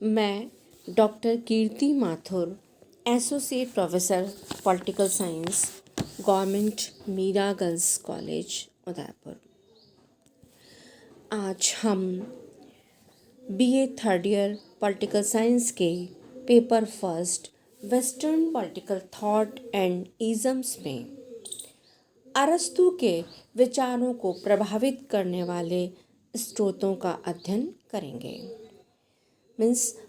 मैं doctor Kirti Mathur, associate professor political science, government Meera girls college Udaipur. आज हम BA third year political science के paper first western political thought and isms में अरस्तू के विचारों को प्रभावित करने वाले स्रोतों का अध्ययन करेंगे।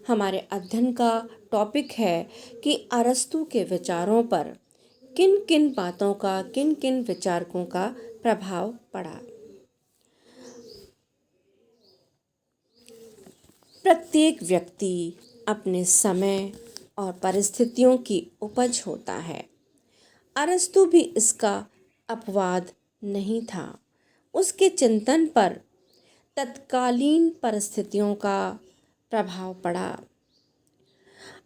हमारे अध्ययन का टॉपिक है कि अरस्तू के विचारों पर किन किन बातों का, किन किन विचारकों का प्रभाव पड़ा। प्रत्येक व्यक्ति अपने समय और परिस्थितियों की उपज होता है। अरस्तू भी इसका अपवाद नहीं था। उसके चिंतन पर तत्कालीन परिस्थितियों का प्रभाव पड़ा।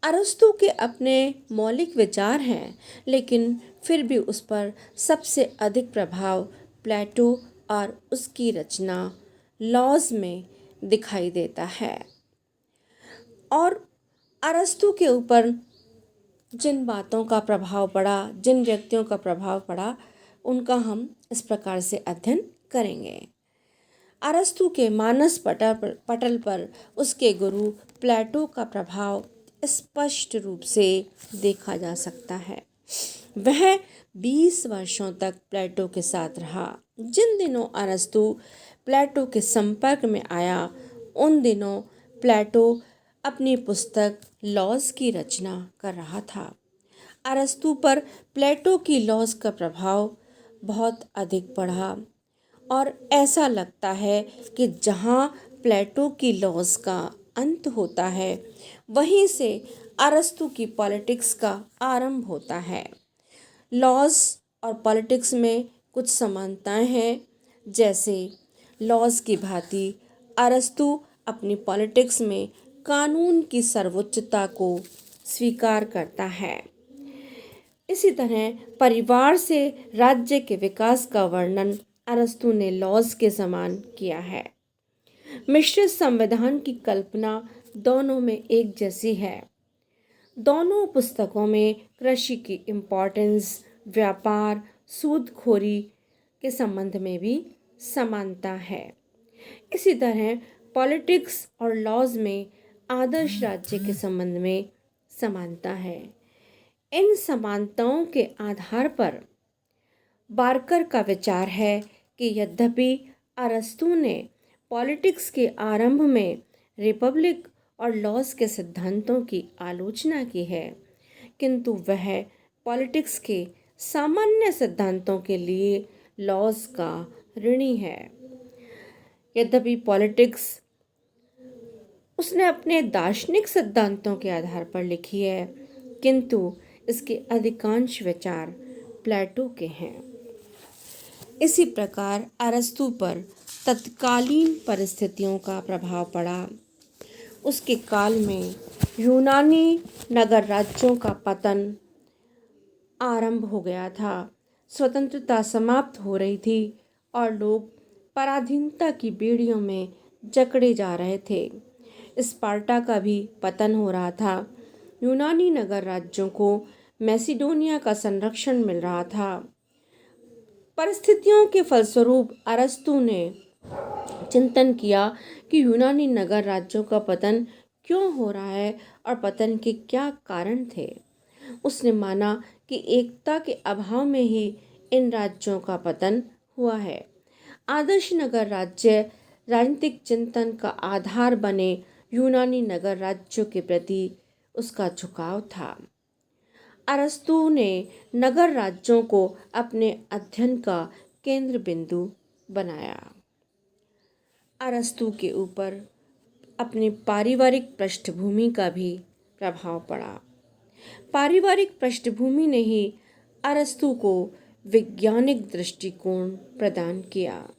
अरस्तू के अपने मौलिक विचार हैं, लेकिन फिर भी उस पर सबसे अधिक प्रभाव प्लेटो और उसकी रचना लॉज में दिखाई देता है। और अरस्तू के ऊपर जिन बातों का प्रभाव पड़ा, जिन व्यक्तियों का प्रभाव पड़ा, उनका हम इस प्रकार से अध्ययन करेंगे। अरस्तू के मानस पटल पर उसके गुरु प्लेटो का प्रभाव स्पष्ट रूप से देखा जा सकता है। वह 20 वर्षों तक प्लेटो के साथ रहा। जिन दिनों अरस्तू प्लेटो के संपर्क में आया, उन दिनों प्लेटो अपनी पुस्तक लॉज की रचना कर रहा था। अरस्तू पर प्लेटो की लॉज का प्रभाव बहुत अधिक पड़ा और ऐसा लगता है कि जहाँ प्लेटो की लॉज का अंत होता है, वहीं से अरस्तू की पॉलिटिक्स का आरंभ होता है। लॉज और पॉलिटिक्स में कुछ समानताएं हैं। जैसे लॉज की भांति अरस्तू अपनी पॉलिटिक्स में कानून की सर्वोच्चता को स्वीकार करता है। इसी तरह परिवार से राज्य के विकास का वर्णन अरस्तू ने लॉज के समान किया है। मिश्रित संविधान की कल्पना दोनों में एक जैसी है। दोनों पुस्तकों में कृषि की इम्पोर्टेंस, व्यापार, सूदखोरी के संबंध में भी समानता है। इसी तरह पॉलिटिक्स और लॉज में आदर्श राज्य के संबंध में समानता है। इन समानताओं के आधार पर बार्कर का विचार है कि यद्यपि अरस्तू ने पॉलिटिक्स के आरंभ में रिपब्लिक और लॉज के सिद्धांतों की आलोचना की है, किंतु वह पॉलिटिक्स के सामान्य सिद्धांतों के लिए लॉज का ऋणी है। यद्यपि पॉलिटिक्स उसने अपने दार्शनिक सिद्धांतों के आधार पर लिखी है, किंतु इसके अधिकांश विचार प्लेटो के हैं। इसी प्रकार अरस्तू पर तत्कालीन परिस्थितियों का प्रभाव पड़ा। उसके काल में यूनानी नगर राज्यों का पतन आरंभ हो गया था। स्वतंत्रता समाप्त हो रही थी और लोग पराधीनता की बेड़ियों में जकड़े जा रहे थे। स्पार्टा का भी पतन हो रहा था। यूनानी नगर राज्यों को मैसिडोनिया का संरक्षण मिल रहा था। परिस्थितियों के फलस्वरूप अरस्तू ने चिंतन किया कि यूनानी नगर राज्यों का पतन क्यों हो रहा है और पतन के क्या कारण थे। उसने माना कि एकता के अभाव में ही इन राज्यों का पतन हुआ है। आदर्श नगर राज्य राजनीतिक चिंतन का आधार बने यूनानी नगर राज्यों के प्रति उसका झुकाव था। अरस्तू ने नगर राज्यों को अपने अध्ययन का केंद्र बिंदु बनाया। अरस्तू के ऊपर अपनी पारिवारिक पृष्ठभूमि का भी प्रभाव पड़ा। पारिवारिक पृष्ठभूमि ने ही अरस्तू को वैज्ञानिक दृष्टिकोण प्रदान किया।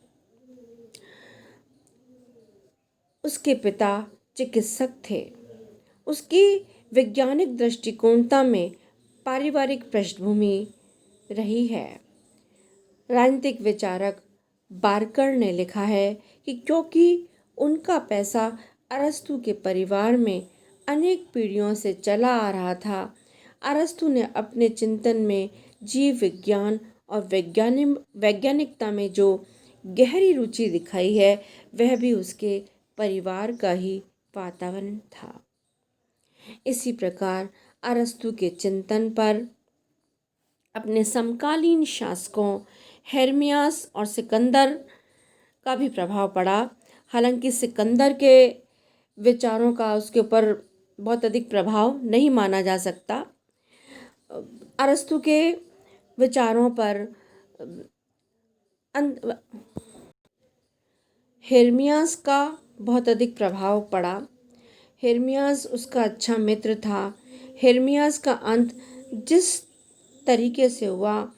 उसके पिता चिकित्सक थे। उसकी वैज्ञानिक दृष्टिकोणता में पारिवारिक पृष्ठभूमि रही है। राजनीतिक विचारक बार्कर ने लिखा है कि क्योंकि उनका पैसा अरस्तू के परिवार में अनेक पीढ़ियों से चला आ रहा था। अरस्तु ने अपने चिंतन में जीव विज्ञान और वैज्ञानिकता में जो गहरी रुचि दिखाई है, वह भी उसके परिवार का ही वातावरण था। इसी प्रकार अरस्तु के चिंतन पर अपने समकालीन शासकों हेरमियास और सिकंदर का भी प्रभाव पड़ा। हालांकि सिकंदर के विचारों का उसके ऊपर बहुत अधिक प्रभाव नहीं माना जा सकता। अरस्तु के विचारों पर हेरमियास का बहुत अधिक प्रभाव पड़ा। हेरमियास उसका अच्छा मित्र था। हेरमियास का अंत जिस तरीके से हुआ,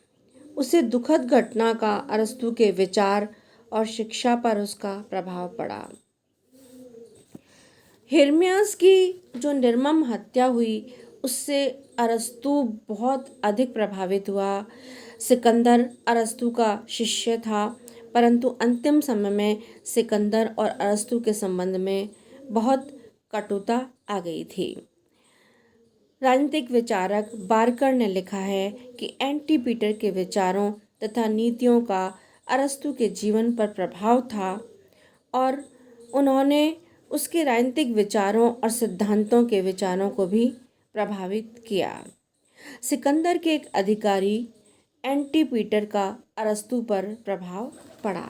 उसे दुखद घटना का अरस्तु के विचार और शिक्षा पर उसका प्रभाव पड़ा। हेरमियास की जो निर्मम हत्या हुई, उससे अरस्तु बहुत अधिक प्रभावित हुआ। सिकंदर अरस्तु का शिष्य था, परंतु अंतिम समय में सिकंदर और अरस्तु के संबंध में बहुत कटुता आ गई थी। राजनीतिक विचारक बार्कर ने लिखा है कि एंटीपीटर के विचारों तथा नीतियों का अरस्तु के जीवन पर प्रभाव था और उन्होंने उसके राजनीतिक विचारों और सिद्धांतों के विचारों को भी प्रभावित किया। सिकंदर के एक अधिकारी एंटीपीटर का अरस्तु पर प्रभाव पड़ा।